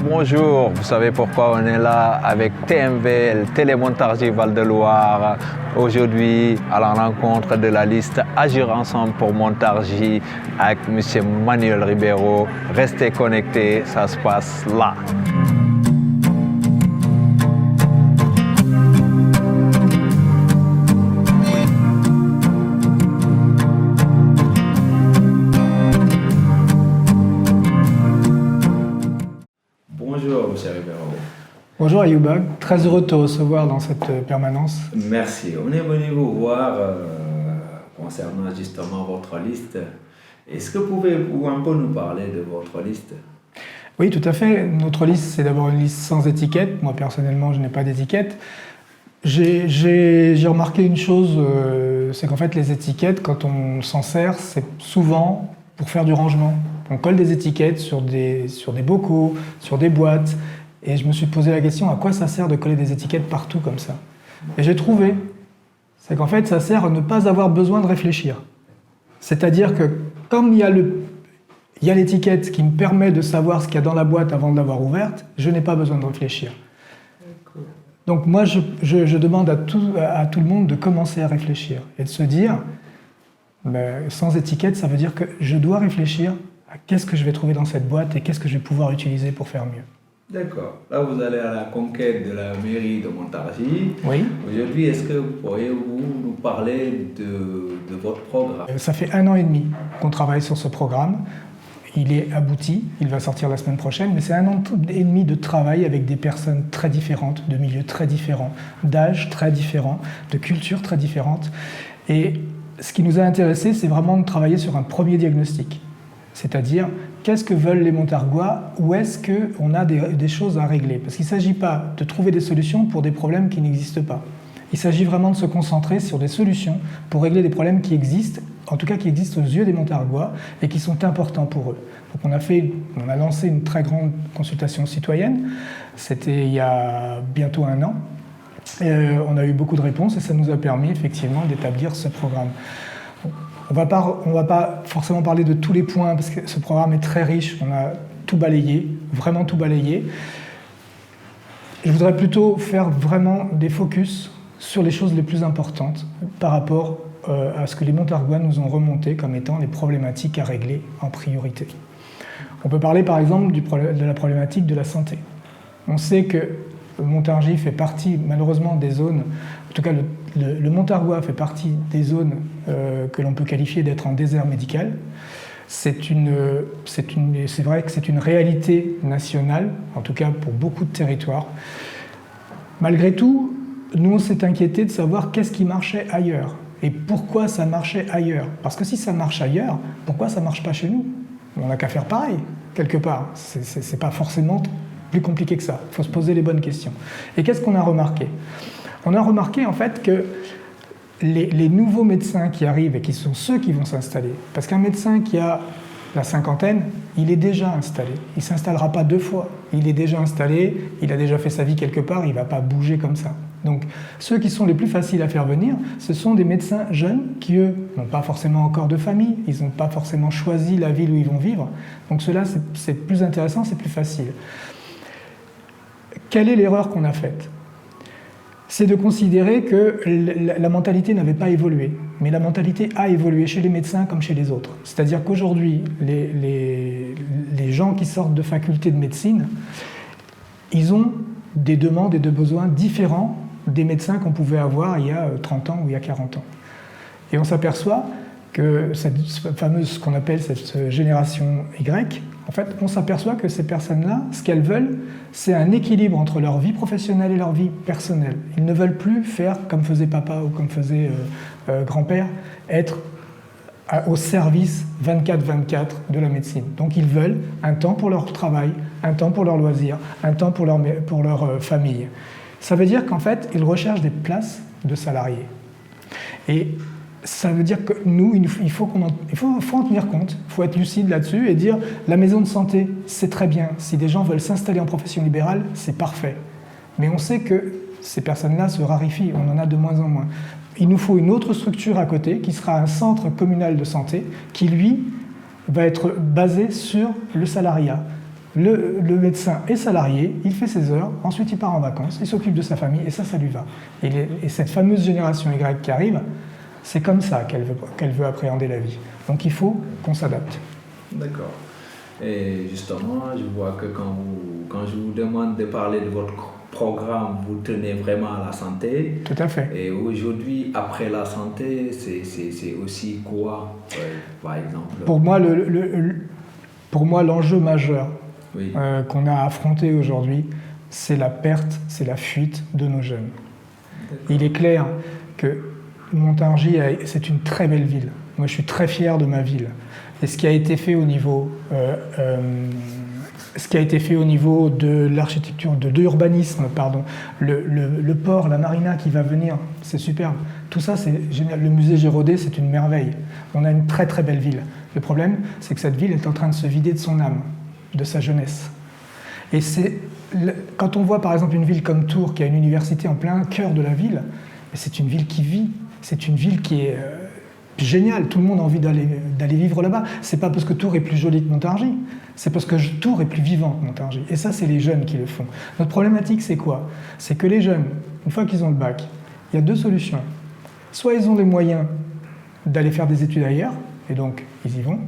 bonjour. Vous savez pourquoi on est là avec TMV, Télémontargie Val-de-Loire. Aujourd'hui, à la rencontre de la liste Agir Ensemble pour Montargis avec M. Manuel Ribeiro. Restez connectés, ça se passe là. Bonjour, M. Ribeiro. Bonjour Ayouba, très heureux de te recevoir dans cette permanence. Merci. On est venu vous voir concernant justement votre liste. Est-ce que pouvez-vous un peu nous parler de votre liste? Oui, tout à fait. Notre liste, c'est d'abord une liste sans étiquette. Moi, personnellement, je n'ai pas d'étiquette. J'ai remarqué une chose, c'est qu'en fait, les étiquettes, quand on s'en sert, c'est souvent pour faire du rangement. On colle des étiquettes sur des bocaux, sur des boîtes. Et je me suis posé la question, à quoi ça sert de coller des étiquettes partout comme ça? Et j'ai trouvé, c'est qu'en fait, ça sert à ne pas avoir besoin de réfléchir. C'est-à-dire que comme il y a l'étiquette qui me permet de savoir ce qu'il y a dans la boîte avant de l'avoir ouverte, je n'ai pas besoin de réfléchir. Donc moi, je demande à tout le monde de commencer à réfléchir et de se dire, sans étiquette, ça veut dire que je dois réfléchir à qu'est-ce que je vais trouver dans cette boîte et qu'est-ce que je vais pouvoir utiliser pour faire mieux. D'accord. Là, vous allez à la conquête de la mairie de Montargis. Oui. Aujourd'hui, est-ce que vous pourriez nous parler de votre programme? Ça fait 1 an et demi qu'on travaille sur ce programme. Il est abouti, il va sortir la semaine prochaine, mais c'est 1 an et demi de travail avec des personnes très différentes, de milieux très différents, d'âges très différents, de cultures très différentes. Et ce qui nous a intéressés, c'est vraiment de travailler sur un premier diagnostic. C'est-à-dire, qu'est-ce que veulent les Montargois? Où est-ce qu'on a des choses à régler? Parce qu'il ne s'agit pas de trouver des solutions pour des problèmes qui n'existent pas. Il s'agit vraiment de se concentrer sur des solutions pour régler des problèmes qui existent, en tout cas qui existent aux yeux des Montargois et qui sont importants pour eux. Donc on a lancé une très grande consultation citoyenne, c'était il y a bientôt 1 an. On a eu beaucoup de réponses et ça nous a permis effectivement d'établir ce programme. On va pas forcément parler de tous les points parce que ce programme est très riche, on a tout balayé, vraiment tout balayé. Je voudrais plutôt faire vraiment des focus sur les choses les plus importantes par rapport à ce que les Montargois nous ont remonté comme étant les problématiques à régler en priorité. On peut parler par exemple de la problématique de la santé. On sait que Montargis fait partie malheureusement des zones, en tout cas le Montargois fait partie des zones que l'on peut qualifier d'être en désert médical. C'est vrai que c'est une réalité nationale, en tout cas pour beaucoup de territoires. Malgré tout, nous on s'est inquiété de savoir qu'est-ce qui marchait ailleurs et pourquoi ça marchait ailleurs. Parce que si ça marche ailleurs, pourquoi ça ne marche pas chez nous? On n'a qu'à faire pareil, quelque part. C'est pas forcément plus compliqué que ça. Il faut se poser les bonnes questions. Et qu'est-ce qu'on a remarqué? On a remarqué en fait que les nouveaux médecins qui arrivent et qui sont ceux qui vont s'installer, parce qu'un médecin qui a la cinquantaine, il est déjà installé. Il ne s'installera pas 2 fois. Il est déjà installé, il a déjà fait sa vie quelque part, il ne va pas bouger comme ça. Donc ceux qui sont les plus faciles à faire venir, ce sont des médecins jeunes qui, eux, n'ont pas forcément encore de famille, ils n'ont pas forcément choisi la ville où ils vont vivre. Donc cela, c'est plus intéressant, c'est plus facile. Quelle est l'erreur qu'on a faite? C'est de considérer que la mentalité n'avait pas évolué. Mais la mentalité a évolué chez les médecins comme chez les autres. C'est-à-dire qu'aujourd'hui, les gens qui sortent de facultés de médecine, ils ont des demandes et des besoins différents des médecins qu'on pouvait avoir il y a 30 ans ou il y a 40 ans. Et on s'aperçoit que cette fameuse, ce qu'on appelle cette génération Y, en fait, on s'aperçoit que ces personnes-là, ce qu'elles veulent, c'est un équilibre entre leur vie professionnelle et leur vie personnelle. Ils ne veulent plus faire comme faisait papa ou comme faisait grand-père, être au service 24/24 de la médecine. Donc ils veulent un temps pour leur travail, un temps pour leurs loisirs, un temps pour leur famille. Ça veut dire qu'en fait, ils recherchent des places de salariés. Et ça veut dire que nous, il faut en tenir compte, il faut être lucide là-dessus et dire la maison de santé, c'est très bien. Si des gens veulent s'installer en profession libérale, c'est parfait. Mais on sait que ces personnes-là se raréfient, on en a de moins en moins. Il nous faut une autre structure à côté qui sera un centre communal de santé qui, lui, va être basé sur le salariat. Le médecin est salarié, il fait ses heures, ensuite il part en vacances, il s'occupe de sa famille, et ça lui va. Et cette fameuse génération Y qui arrive, c'est comme ça qu'elle veut appréhender la vie. Donc il faut qu'on s'adapte. D'accord. Et justement, je vois que quand je vous demande de parler de votre programme, vous tenez vraiment à la santé. Tout à fait. Et aujourd'hui, après la santé, c'est aussi quoi, par exemple? Pour moi, l'enjeu majeur oui. Qu'on a à affronter aujourd'hui, c'est la perte, c'est la fuite de nos jeunes. Il est clair que Montargis, c'est une très belle ville. Moi, je suis très fier de ma ville. Et ce qui a été fait au niveau, de l'architecture, de l'urbanisme, pardon, le port, la marina qui va venir, c'est superbe. Tout ça, c'est génial. Le musée Giraudet, c'est une merveille. On a une très très belle ville. Le problème, c'est que cette ville est en train de se vider de son âme, de sa jeunesse. Et quand on voit par exemple une ville comme Tours, qui a une université en plein cœur de la ville, c'est une ville qui vit, c'est une ville qui est géniale, tout le monde a envie d'aller vivre là-bas. C'est pas parce que Tours est plus joli que Montargis, c'est parce que Tours est plus vivant que Montargis. Et ça, c'est les jeunes qui le font. Notre problématique, c'est quoi? C'est que les jeunes, une fois qu'ils ont le bac, il y a deux solutions. Soit ils ont les moyens d'aller faire des études ailleurs, et donc ils y vont,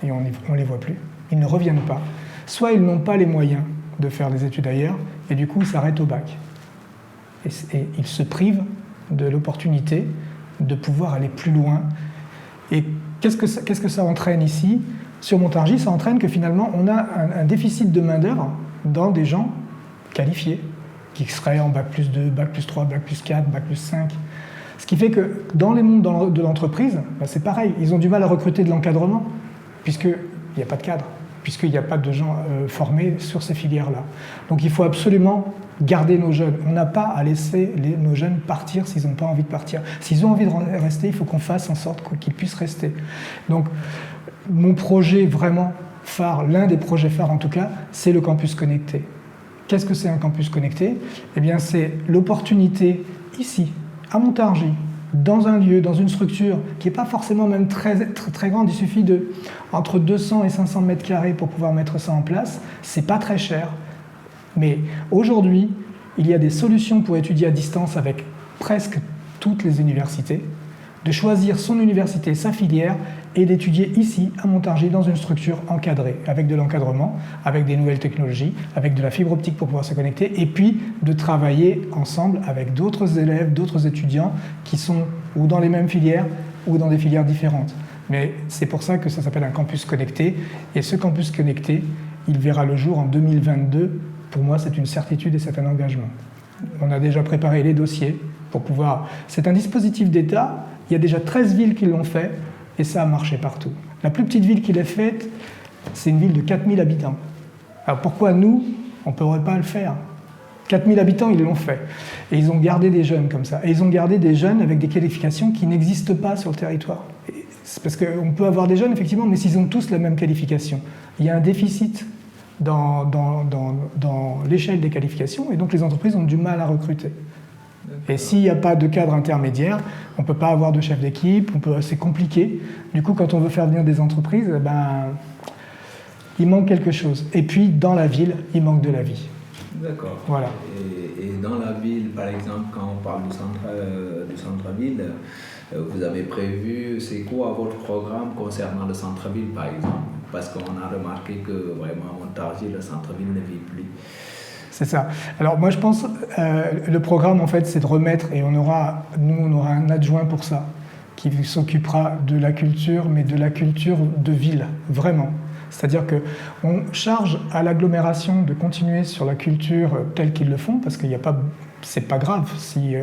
et on ne les voit plus, ils ne reviennent pas. Soit ils n'ont pas les moyens de faire des études ailleurs, et du coup ils s'arrêtent au bac. Et ils se privent de l'opportunité de pouvoir aller plus loin. Et qu'est-ce que ça entraîne ici? Sur Montargis, ça entraîne que finalement on a un déficit de main-d'œuvre dans des gens qualifiés, qui seraient en bac plus 2, bac plus 3, bac plus 4, bac plus 5. Ce qui fait que dans les mondes de l'entreprise, c'est pareil, ils ont du mal à recruter de l'encadrement, puisqu'il n'y a pas de cadre, puisqu'il n'y a pas de gens formés sur ces filières-là. Donc il faut absolument garder nos jeunes. On n'a pas à laisser nos jeunes partir s'ils n'ont pas envie de partir. S'ils ont envie de rester, il faut qu'on fasse en sorte qu'ils puissent rester. Donc mon projet vraiment phare, l'un des projets phares en tout cas, c'est le campus connecté. Qu'est-ce que c'est un campus connecté? Eh bien c'est l'opportunité ici, à Montargis, dans un lieu, dans une structure qui n'est pas forcément même très, très, très grande, il suffit de entre 200 et 500 mètres carrés pour pouvoir mettre ça en place, c'est pas très cher. Mais aujourd'hui, il y a des solutions pour étudier à distance avec presque toutes les universités, de choisir son université, sa filière, et d'étudier ici, à Montargis, dans une structure encadrée, avec de l'encadrement, avec des nouvelles technologies, avec de la fibre optique pour pouvoir se connecter, et puis de travailler ensemble avec d'autres élèves, d'autres étudiants qui sont ou dans les mêmes filières ou dans des filières différentes. Mais c'est pour ça que ça s'appelle un campus connecté, et ce campus connecté, il verra le jour en 2022. Pour moi, c'est une certitude et c'est un engagement. On a déjà préparé les dossiers pour pouvoir... C'est un dispositif d'État, il y a déjà 13 villes qui l'ont fait, et ça a marché partout. La plus petite ville qui l'ait faite, c'est une ville de 4000 habitants. Alors pourquoi nous, on ne pourrait pas le faire? 4000 habitants, ils l'ont fait. Et ils ont gardé des jeunes comme ça. Et ils ont gardé des jeunes avec des qualifications qui n'existent pas sur le territoire. C'est parce qu'on peut avoir des jeunes, effectivement, mais s'ils ont tous la même qualification. Il y a un déficit dans l'échelle des qualifications, et donc les entreprises ont du mal à recruter. Et s'il n'y a pas de cadre intermédiaire, on ne peut pas avoir de chef d'équipe, c'est compliqué. Du coup, quand on veut faire venir des entreprises, il manque quelque chose. Et puis, dans la ville, il manque de la vie. D'accord. Voilà. Et dans la ville, par exemple, quand on parle du centre-ville, vous avez prévu, c'est quoi votre programme concernant le centre-ville, par exemple? Parce qu'on a remarqué que vraiment à Montargis, le centre-ville ne vit plus. C'est ça. Alors moi je pense, le programme en fait c'est de remettre, et on aura un adjoint pour ça, qui s'occupera de la culture, mais de la culture de ville, vraiment. C'est-à-dire qu'on charge à l'agglomération de continuer sur la culture telle qu'ils le font, parce qu'il n'y a pas... C'est pas grave si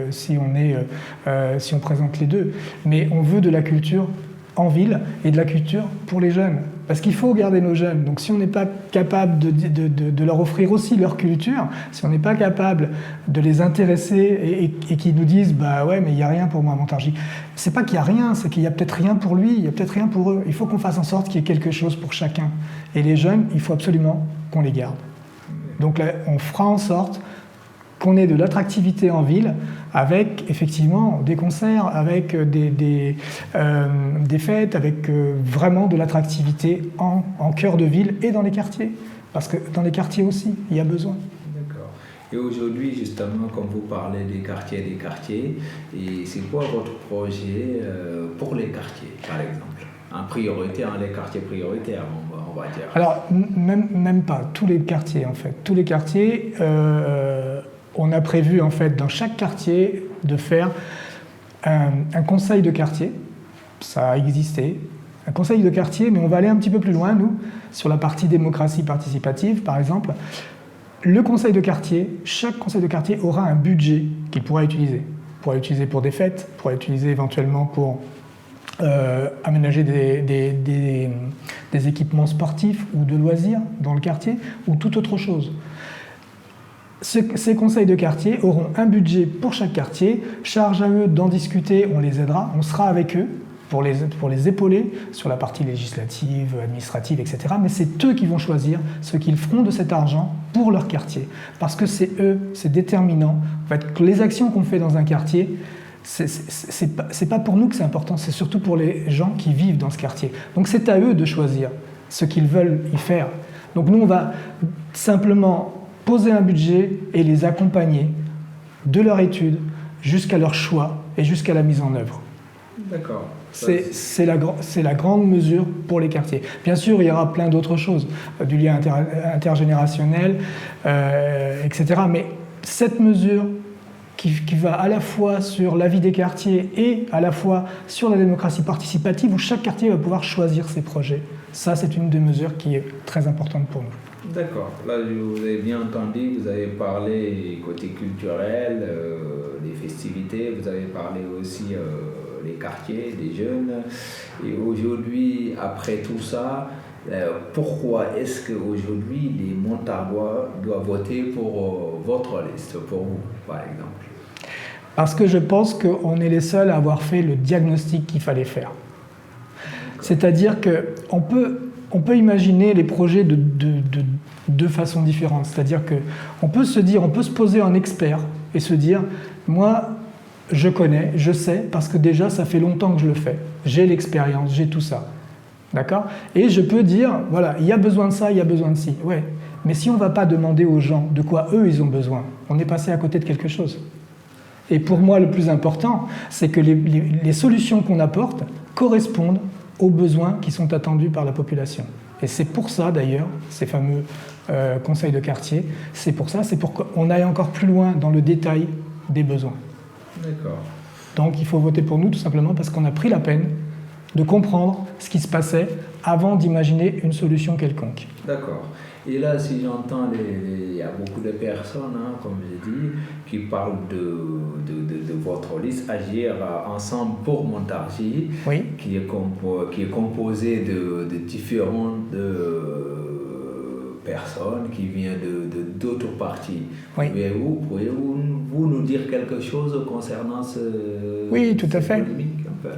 on présente les deux, mais on veut de la culture en ville et de la culture pour les jeunes. Parce qu'il faut garder nos jeunes. Donc si on n'est pas capable de leur offrir aussi leur culture, si on n'est pas capable de les intéresser et qu'ils nous disent « bah ouais, mais il n'y a rien pour moi à Montargis », c'est pas qu'il n'y a rien, c'est qu'il y a peut-être rien pour lui, il y a peut-être rien pour eux. Il faut qu'on fasse en sorte qu'il y ait quelque chose pour chacun. Et les jeunes, il faut absolument qu'on les garde. Donc là, on fera en sorte qu'on ait de l'attractivité en ville avec effectivement des concerts, avec des fêtes, avec vraiment de l'attractivité en cœur de ville et dans les quartiers. Parce que dans les quartiers aussi, il y a besoin. D'accord. Et aujourd'hui, justement, comme vous parlez des quartiers, et c'est quoi votre projet pour les quartiers, par exemple? En priorité, les quartiers prioritaires, on va dire. Alors, même pas, tous les quartiers en fait. Tous les quartiers, on a prévu en fait dans chaque quartier de faire un conseil de quartier. Ça a existé. Un conseil de quartier, mais on va aller un petit peu plus loin, nous, sur la partie démocratie participative, par exemple. Le conseil de quartier, chaque conseil de quartier aura un budget qu'il pourra utiliser. Il pourra l'utiliser pour des fêtes, il pourra l'utiliser éventuellement pour aménager des équipements sportifs ou de loisirs dans le quartier, ou toute autre chose. Ces conseils de quartier auront un budget pour chaque quartier, charge à eux d'en discuter, on les aidera, on sera avec eux pour les épauler sur la partie législative, administrative, etc. Mais c'est eux qui vont choisir ce qu'ils feront de cet argent pour leur quartier. Parce que c'est eux, c'est déterminant. En fait, que les actions qu'on fait dans un quartier, c'est pas pour nous que c'est important, c'est surtout pour les gens qui vivent dans ce quartier. Donc c'est à eux de choisir ce qu'ils veulent y faire. Donc nous, on va simplement poser un budget et les accompagner de leur étude jusqu'à leur choix et jusqu'à la mise en œuvre. D'accord. C'est la grande mesure pour les quartiers. Bien sûr, il y aura plein d'autres choses, du lien intergénérationnel, etc. Mais cette mesure qui va à la fois sur la vie des quartiers et à la fois sur la démocratie participative, où chaque quartier va pouvoir choisir ses projets. Ça, c'est une des mesures qui est très importante pour nous. D'accord. Là, vous avez bien entendu, vous avez parlé côté culturel, des festivités, vous avez parlé aussi les quartiers, des jeunes. Et aujourd'hui, après tout ça, pourquoi est-ce qu'aujourd'hui les Montarois doivent voter pour votre liste, pour vous, par exemple? Parce que je pense qu'on est les seuls à avoir fait le diagnostic qu'il fallait faire. C'est-à-dire qu'on peut imaginer les projets de deux façons différentes. C'est-à-dire qu'on peut se poser en expert et se dire, moi, je connais, je sais, parce que déjà, ça fait longtemps que je le fais. J'ai l'expérience, j'ai tout ça. D'accord ? Et je peux dire, voilà, il y a besoin de ça, il y a besoin de ci. Ouais. Mais si on ne va pas demander aux gens de quoi eux, ils ont besoin, on est passé à côté de quelque chose. Et pour moi, le plus important, c'est que les solutions qu'on apporte correspondent aux besoins qui sont attendus par la population. Et c'est pour ça, d'ailleurs, ces fameux conseils de quartier, c'est pour qu'on aille encore plus loin dans le détail des besoins. D'accord. Donc il faut voter pour nous, tout simplement parce qu'on a pris la peine de comprendre ce qui se passait avant d'imaginer une solution quelconque. D'accord. Et là, si j'entends, il y a beaucoup de personnes, comme j'ai dit, qui parlent de votre liste Agir ensemble pour Montargis, oui. qui est composée de différentes personnes qui viennent d'autres partis. Oui. Pouvez-vous nous dire quelque chose concernant oui, tout à fait. polémique un peu?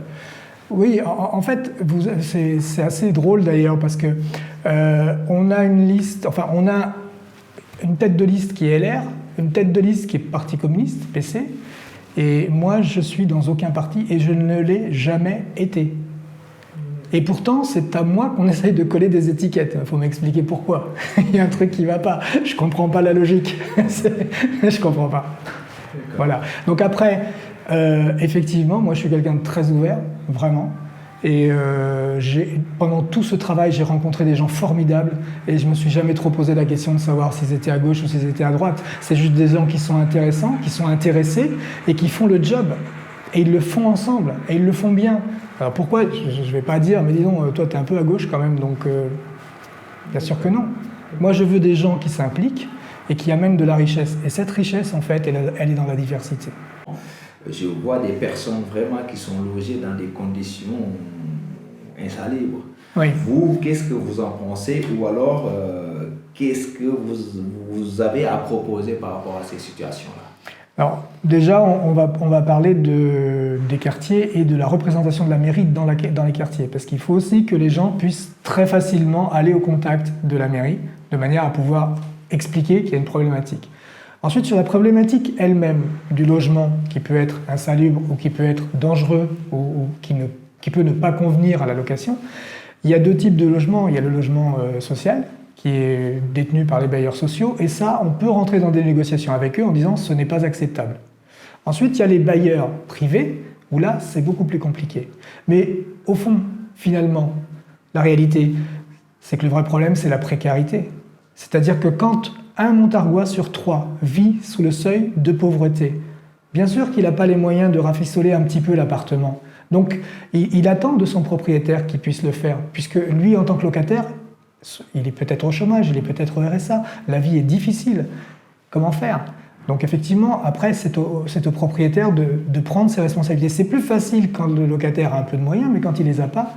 Oui, en fait, c'est assez drôle d'ailleurs parce que on a une liste, enfin on a une tête de liste qui est LR, une tête de liste qui est Parti communiste, PC, et moi je suis dans aucun parti et je ne l'ai jamais été. Et pourtant, c'est à moi qu'on essaye de coller des étiquettes. Il faut m'expliquer pourquoi. Il y a un truc qui ne va pas. Je ne comprends pas la logique. Je ne comprends pas. Voilà. Donc après, effectivement, moi je suis quelqu'un de très ouvert, vraiment. Et pendant tout ce travail, j'ai rencontré des gens formidables et je ne me suis jamais trop posé la question de savoir s'ils étaient à gauche ou s'ils étaient à droite. C'est juste des gens qui sont intéressants, qui sont intéressés et qui font le job. Et ils le font ensemble, et ils le font bien. Alors pourquoi? Je ne vais pas dire, mais dis donc, toi tu es un peu à gauche quand même, donc bien sûr que non. Moi je veux des gens qui s'impliquent et qui amènent de la richesse. Et cette richesse, en fait, elle est dans la diversité. Je vois des personnes vraiment qui sont logées dans des conditions insalubres. Oui. Vous, qu'est-ce que vous en pensez? Ou alors, qu'est-ce que vous avez à proposer par rapport à ces situations-là? Alors, déjà, on va parler des quartiers et de la représentation de la mairie dans les quartiers. Parce qu'il faut aussi que les gens puissent très facilement aller au contact de la mairie, de manière à pouvoir expliquer qu'il y a une problématique. Ensuite, sur la problématique elle-même du logement, qui peut être insalubre ou qui peut être dangereux ou qui peut ne pas convenir à la location, il y a deux types de logements. Il y a le logement social, qui est détenu par les bailleurs sociaux, et ça, on peut rentrer dans des négociations avec eux en disant ce n'est pas acceptable. Ensuite, il y a les bailleurs privés, où là, c'est beaucoup plus compliqué. Mais au fond, finalement, la réalité, c'est que le vrai problème, c'est la précarité. C'est-à-dire que quand un Montargois sur 3 vit sous le seuil de pauvreté, bien sûr qu'il n'a pas les moyens de rafistoler un petit peu l'appartement. Donc, il attend de son propriétaire qu'il puisse le faire, puisque lui, en tant que locataire, il est peut-être au chômage, il est peut-être au RSA, la vie est difficile. Comment faire? Donc effectivement, après, c'est au propriétaire de prendre ses responsabilités. C'est plus facile quand le locataire a un peu de moyens, mais quand il ne les a pas,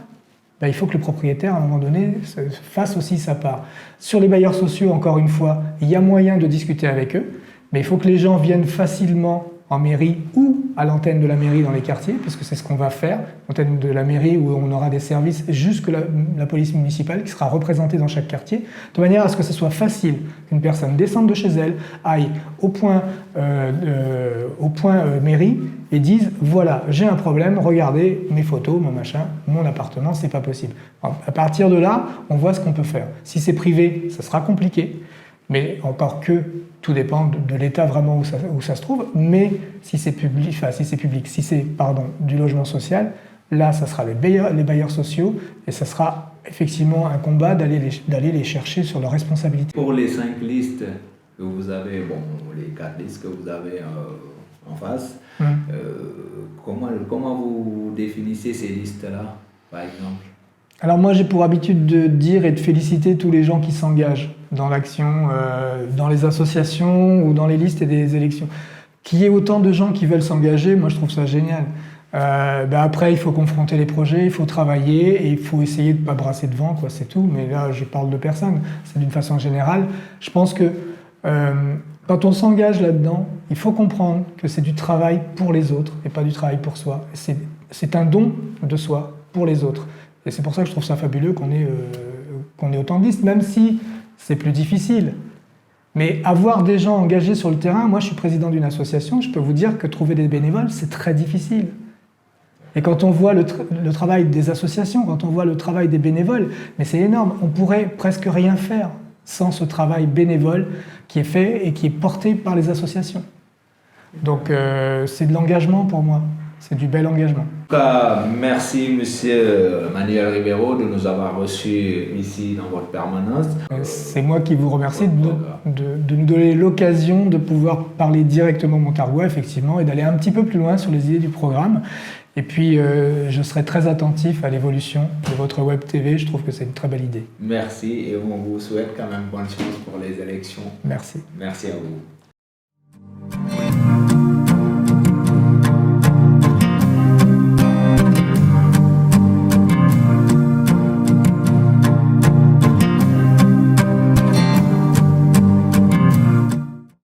il faut que le propriétaire, à un moment donné, fasse aussi sa part. Sur les bailleurs sociaux, encore une fois, il y a moyen de discuter avec eux, mais il faut que les gens viennent facilement en mairie ou à l'antenne de la mairie dans les quartiers, puisque c'est ce qu'on va faire, l'antenne de la mairie où on aura des services jusque la police municipale qui sera représentée dans chaque quartier, de manière à ce que ce soit facile qu'une personne descende de chez elle, aille au point mairie et dise voilà, j'ai un problème, regardez mes photos, mon machin, mon appartement, c'est pas possible. Alors, à partir de là, on voit ce qu'on peut faire. Si c'est privé, ça sera compliqué, mais encore que tout dépend de l'état vraiment où ça se trouve, mais si c'est public, si c'est du logement social, là, ça sera les bailleurs sociaux et ça sera effectivement un combat d'aller les chercher sur leurs responsabilités. Pour les 5 listes que vous avez, les 4 listes que vous avez en face, comment vous définissez ces listes-là, par exemple? Alors moi, j'ai pour habitude de dire et de féliciter tous les gens qui s'engagent dans l'action, dans les associations ou dans les listes et des élections. Qu'il y ait autant de gens qui veulent s'engager, moi je trouve ça génial. Après, il faut confronter les projets, il faut travailler et il faut essayer de ne pas brasser devant, quoi, c'est tout. Mais là, je parle de personne, c'est d'une façon générale. Je pense que quand on s'engage là-dedans, il faut comprendre que c'est du travail pour les autres et pas du travail pour soi. C'est un don de soi pour les autres. Et c'est pour ça que je trouve ça fabuleux qu'on ait autant de listes, même si c'est plus difficile. Mais avoir des gens engagés sur le terrain, moi je suis président d'une association, je peux vous dire que trouver des bénévoles, c'est très difficile. Et quand on voit le travail des associations, quand on voit le travail des bénévoles, mais c'est énorme, on pourrait presque rien faire sans ce travail bénévole qui est fait et qui est porté par les associations. Donc c'est de l'engagement pour moi. C'est du bel engagement. En tout cas, merci Monsieur Manuel Ribeiro de nous avoir reçus ici dans votre permanence. C'est moi qui vous remercie de nous donner l'occasion de pouvoir parler directement Montargois, effectivement, et d'aller un petit peu plus loin sur les idées du programme. Et puis, je serai très attentif à l'évolution de votre Web TV. Je trouve que c'est une très belle idée. Merci et on vous souhaite quand même bonne chance pour les élections. Merci. Merci à vous.